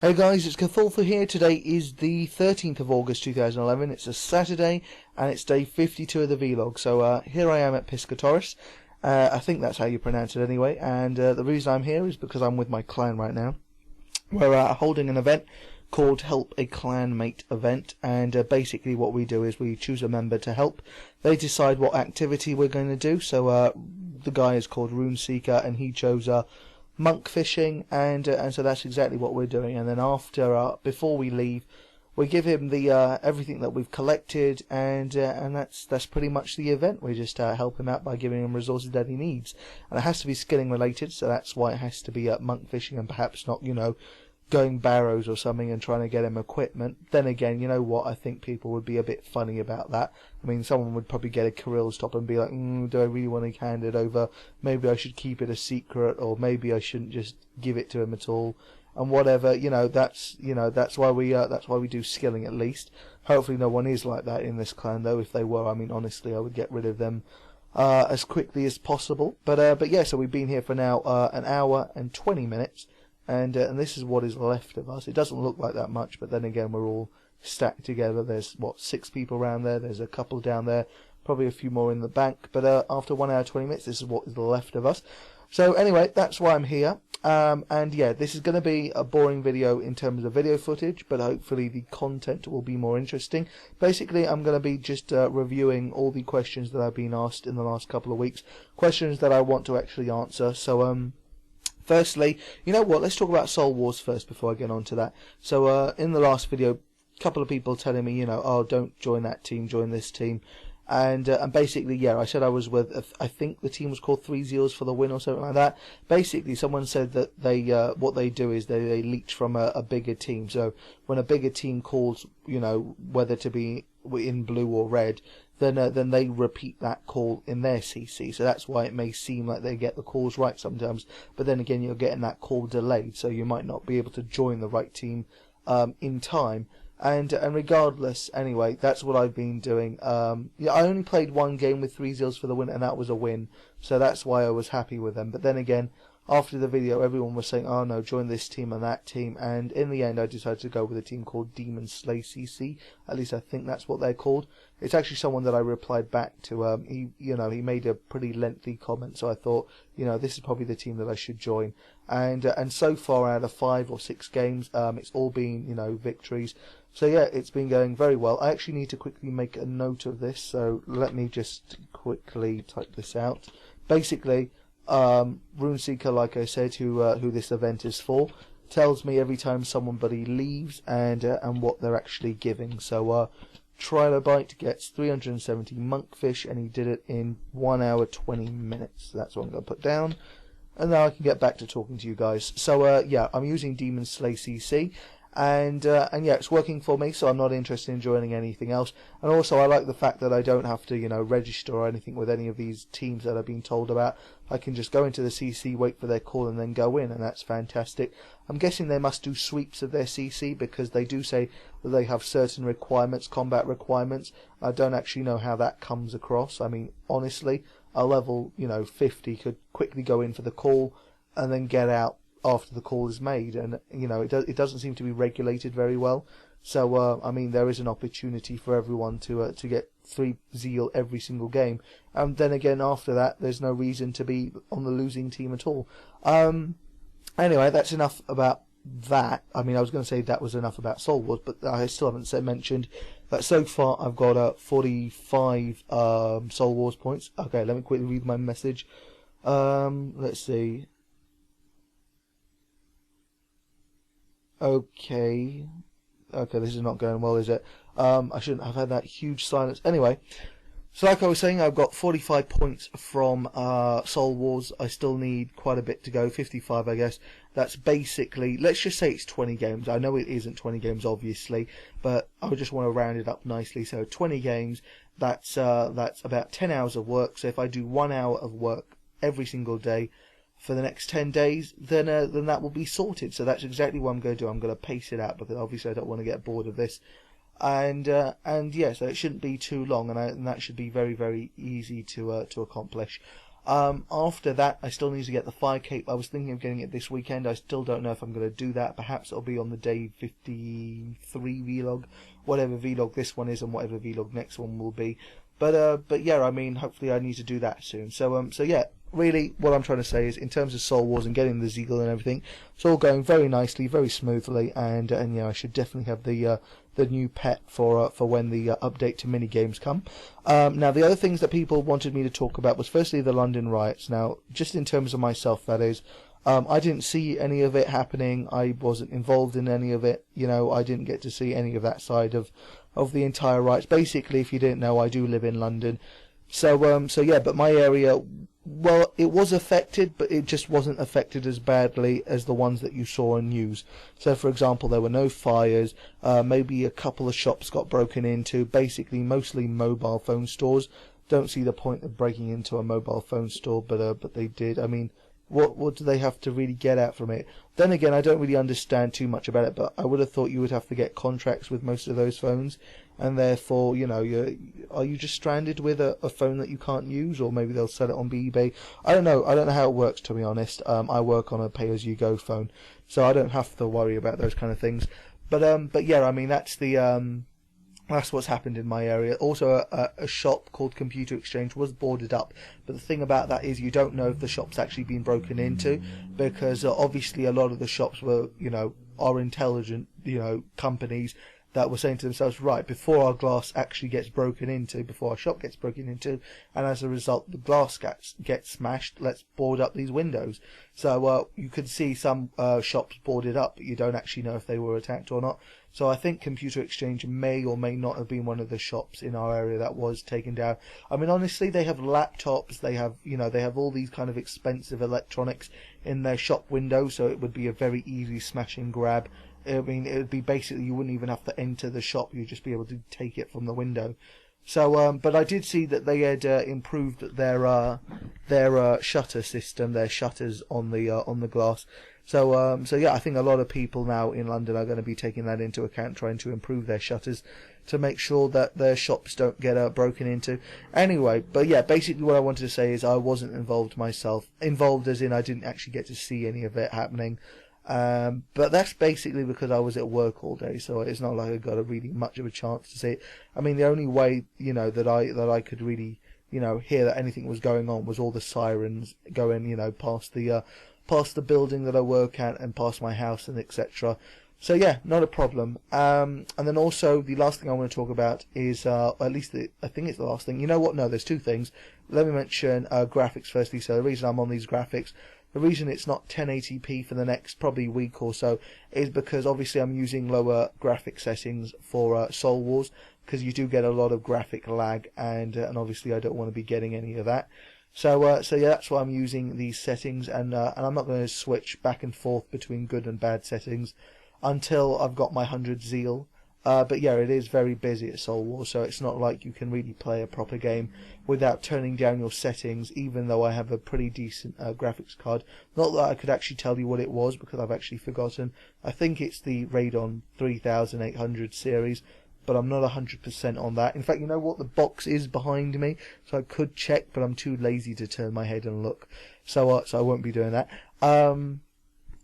Hey guys, it's Cthulthu here. Today is the 13th of August 2011. It's a Saturday and it's day 52 of the vlog. So here I am at Piscatoris. I think that's how you pronounce it anyway. And the reason I'm here is because I'm with my clan right now. We're holding an event called Help a Clanmate event, and basically what we do is we choose a member to help. They decide what activity we're going to do. So the guy is called Runeseeker and he chose monk fishing, and so that's exactly what we're doing. And then after, before we leave, we give him the everything that we've collected, and that's pretty much the event. We just help him out by giving him resources that he needs, and it has to be skilling related, so that's why it has to be monk fishing, and perhaps not, you know, going barrows or something and trying to get him equipment. Then again, you know what, I think people would be a bit funny about that. I mean, someone would probably get a Kirill stop and be like, do I really want to hand it over? Maybe I should keep it a secret, or maybe I shouldn't just give it to him at all, and whatever. That's why we do skilling at least. Hopefully no one is like that in this clan, though. If they were, I mean, honestly, I would get rid of them as quickly as possible. But yeah, so we've been here for now an hour and 20 minutes. And this is what is left of us. It doesn't look like that much, but then again, we're all stacked together. There's, what, 6 people around there. There's a couple down there. Probably a few more in the bank. But after 1 hour, 20 minutes, this is what is left of us. So anyway, that's why I'm here. And yeah, this is going to be a boring video in terms of video footage, but hopefully the content will be more interesting. Basically, I'm going to be just reviewing all the questions that I've been asked in the last couple of weeks. Questions that I want to actually answer. So, firstly, you know what, let's talk about Soul Wars first before I get on to that. So in the last video, a couple of people telling me, you know, oh, don't join that team, join this team. And basically, yeah, I said I was with, I think the team was called 3 Zeals for the win or something like that. Basically, someone said that they, what they do is they leech from a bigger team. So when a bigger team calls, you know, whether to be in blue or red, then they repeat that call in their CC. So that's why it may seem like they get the calls right sometimes. But then again, you're getting that call delayed, so you might not be able to join the right team in time. And regardless, anyway, that's what I've been doing. Yeah, I only played 1 game with 3 Zeals for the win, and that was a win. So that's why I was happy with them. But then again, after the video, everyone was saying, oh no, join this team and that team. And in the end, I decided to go with a team called Demon Slay CC. At least I think that's what they're called. It's actually someone that I replied back to. He made a pretty lengthy comment. So I thought, you know, this is probably the team that I should join. And so far, out of 5 or 6 games, it's all been, you know, victories. So yeah, it's been going very well. I actually need to quickly make a note of this. So let me just quickly type this out. Basically, Runeseeker, like I said, who this event is for, tells me every time somebody leaves and what they're actually giving. So Trilobite gets 370 monkfish, and he did it in 1 hour 20 minutes. That's what I'm going to put down, and now I can get back to talking to you guys. So yeah, I'm using Demon Slay CC. And yeah, it's working for me, so I'm not interested in joining anything else. And also, I like the fact that I don't have to, you know, register or anything with any of these teams that I've been told about. I can just go into the CC, wait for their call, and then go in, and that's fantastic. I'm guessing they must do sweeps of their CC, because they do say that they have certain requirements, combat requirements. I don't actually know how that comes across. I mean, honestly, a level, you know, 50 could quickly go in for the call, and then get out after the call is made, and you know, it doesn't seem to be regulated very well. So I mean, there is an opportunity for everyone to get 3 Zeal every single game, and then again after that, there's no reason to be on the losing team at all. Anyway, that's enough about that. I mean, I was going to say that was enough about Soul Wars, but I still haven't mentioned that so far I've got 45 Soul Wars points. Okay, let me quickly read my message. Let's see. Okay, this is not going well, is it? I shouldn't have had that huge silence. Anyway, so like I was saying, I've got 45 points from Soul Wars. I still need quite a bit to go, 55 I guess. That's basically, let's just say it's 20 games. I know it isn't 20 games, obviously, but I just want to round it up nicely. So 20 games, that's about 10 hours of work. So if I do 1 hour of work every single day for the next 10 days, then that will be sorted. So that's exactly what I'm going to do. I'm going to pace it out, because obviously I don't want to get bored of this. And yeah, so it shouldn't be too long, and that should be very, very easy to accomplish. After that, I still need to get the fire cape. I was thinking of getting it this weekend. I still don't know if I'm going to do that. Perhaps it'll be on the day 53 vlog, whatever vlog this one is, and whatever vlog next one will be. But yeah, I mean, hopefully I need to do that soon. So yeah, really, what I'm trying to say is, in terms of Soul Wars and getting the Zeal and everything, it's all going very nicely, very smoothly, and yeah, I should definitely have the new pet for when the update to mini games come. Now, the other things that people wanted me to talk about was firstly the London riots. Now, just in terms of myself, that is, I didn't see any of it happening. I wasn't involved in any of it. You know, I didn't get to see any of that side of the entire riots. Basically, if you didn't know, I do live in London. So yeah, but my area, well, it was affected, but it just wasn't affected as badly as the ones that you saw on news. So, for example, there were no fires, maybe a couple of shops got broken into, basically mostly mobile phone stores. Don't see the point of breaking into a mobile phone store, but they did. I mean, what do they have to really get out from it? Then again, I don't really understand too much about it, but I would have thought you would have to get contracts with most of those phones, and therefore, you know, are you just stranded with a phone that you can't use, or maybe they'll sell it on eBay? I don't know. I don't know how it works, to be honest. I work on a pay-as-you-go phone, so I don't have to worry about those kind of things. But yeah, I mean, that's what's happened in my area. Also, a shop called Computer Exchange was boarded up. But the thing about that is you don't know if the shop's actually been broken into, because obviously a lot of the shops are intelligent, companies that were saying to themselves, right, before our glass actually gets broken into, before our shop gets broken into, and as a result the glass gets smashed, let's board up these windows. So you could see some shops boarded up, but you don't actually know if they were attacked or not. So I think Computer Exchange may or may not have been one of the shops in our area that was taken down. I mean, honestly, they have laptops, they have all these kind of expensive electronics in their shop window, so it would be a very easy smash and grab. I mean, it would be basically, you wouldn't even have to enter the shop, you'd just be able to take it from the window. So, but I did see that they had improved their shutter system, their shutters on the glass. So yeah, I think a lot of people now in London are going to be taking that into account, trying to improve their shutters to make sure that their shops don't get broken into. Anyway, but yeah, basically what I wanted to say is I wasn't involved myself. Involved as in I didn't actually get to see any of it happening. But that's basically because I was at work all day, so it's not like I got a really much of a chance to see it. I mean, the only way, that I could really, hear that anything was going on was all the sirens going, past the building that I work at and past my house and etc. So yeah, not a problem. And then also the last thing I want to talk about is, at least I think it's the last thing. You know what? No, there's two things. Let me mention graphics firstly. So the reason I'm on these graphics, the reason it's not 1080p for the next probably week or so is because obviously I'm using lower graphic settings for Soul Wars, because you do get a lot of graphic lag, and obviously I don't want to be getting any of that. So yeah, that's why I'm using these settings, and I'm not going to switch back and forth between good and bad settings until I've got my 100 Zeal. But yeah, it is very busy at Soul Wars, so it's not like you can really play a proper game without turning down your settings, even though I have a pretty decent graphics card. Not that I could actually tell you what it was, because I've actually forgotten. I think it's the Radeon 3800 series, but I'm not 100% on that. In fact, you know what? The box is behind me, so I could check, but I'm too lazy to turn my head and look. So I won't be doing that.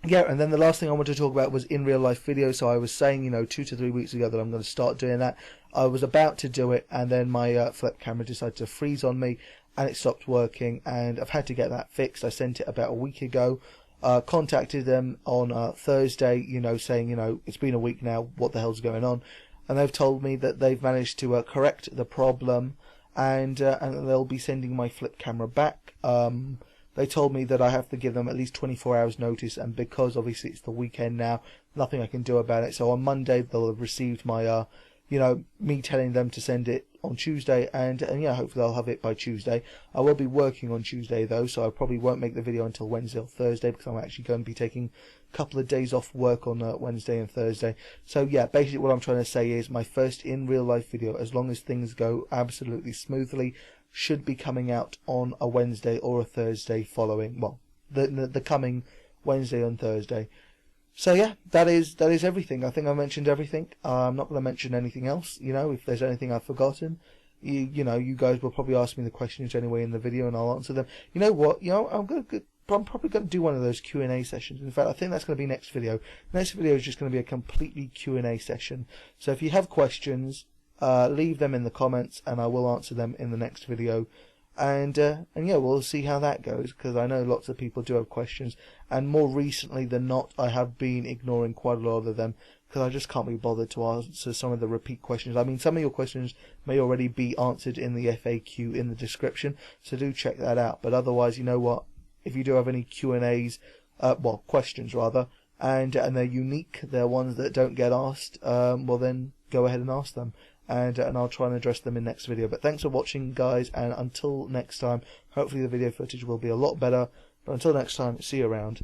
Yeah, and then the last thing I want to talk about was in real life video. So I was saying, 2 to 3 weeks ago that I'm going to start doing that. I was about to do it, and then my flip camera decided to freeze on me, and it stopped working, and I've had to get that fixed. I sent it about a week ago. Contacted them on Thursday, saying, it's been a week now, what the hell's going on? And they've told me that they've managed to correct the problem, and they'll be sending my flip camera back. They told me that I have to give them at least 24 hours notice, and because obviously it's the weekend now, nothing I can do about it. So on Monday they'll have received my, me telling them to send it on Tuesday, and yeah, hopefully I'll have it by Tuesday. I will be working on Tuesday though, so I probably won't make the video until Wednesday or Thursday, because I'm actually going to be taking a couple of days off work on Wednesday and Thursday. So yeah, basically what I'm trying to say is my first in real life video, as long as things go absolutely smoothly, should be coming out on a Wednesday or a Thursday following, well, the coming Wednesday and Thursday. So yeah, that is everything. I think I mentioned everything. I'm not going to mention anything else. If there's anything I've forgotten, you know, you guys will probably ask me the questions anyway in the video, and I'll answer them. You know what? You know, I'm probably going to do one of those Q&A sessions. In fact, I think that's going to be next video. Next video is just going to be a completely Q&A session. So if you have questions, leave them in the comments, and I will answer them in the next video. And yeah, we'll see how that goes, because I know lots of people do have questions, and more recently than not, I have been ignoring quite a lot of them, because I just can't be bothered to answer some of the repeat questions. I mean, some of your questions may already be answered in the FAQ in the description, so do check that out. But otherwise, you know what, if you do have any Q&As, well, questions rather, and they're unique, they're ones that don't get asked, well then, go ahead and ask them. And I'll try and address them in next video. But thanks for watching, guys, and until next time, hopefully the video footage will be a lot better. But until next time, see you around.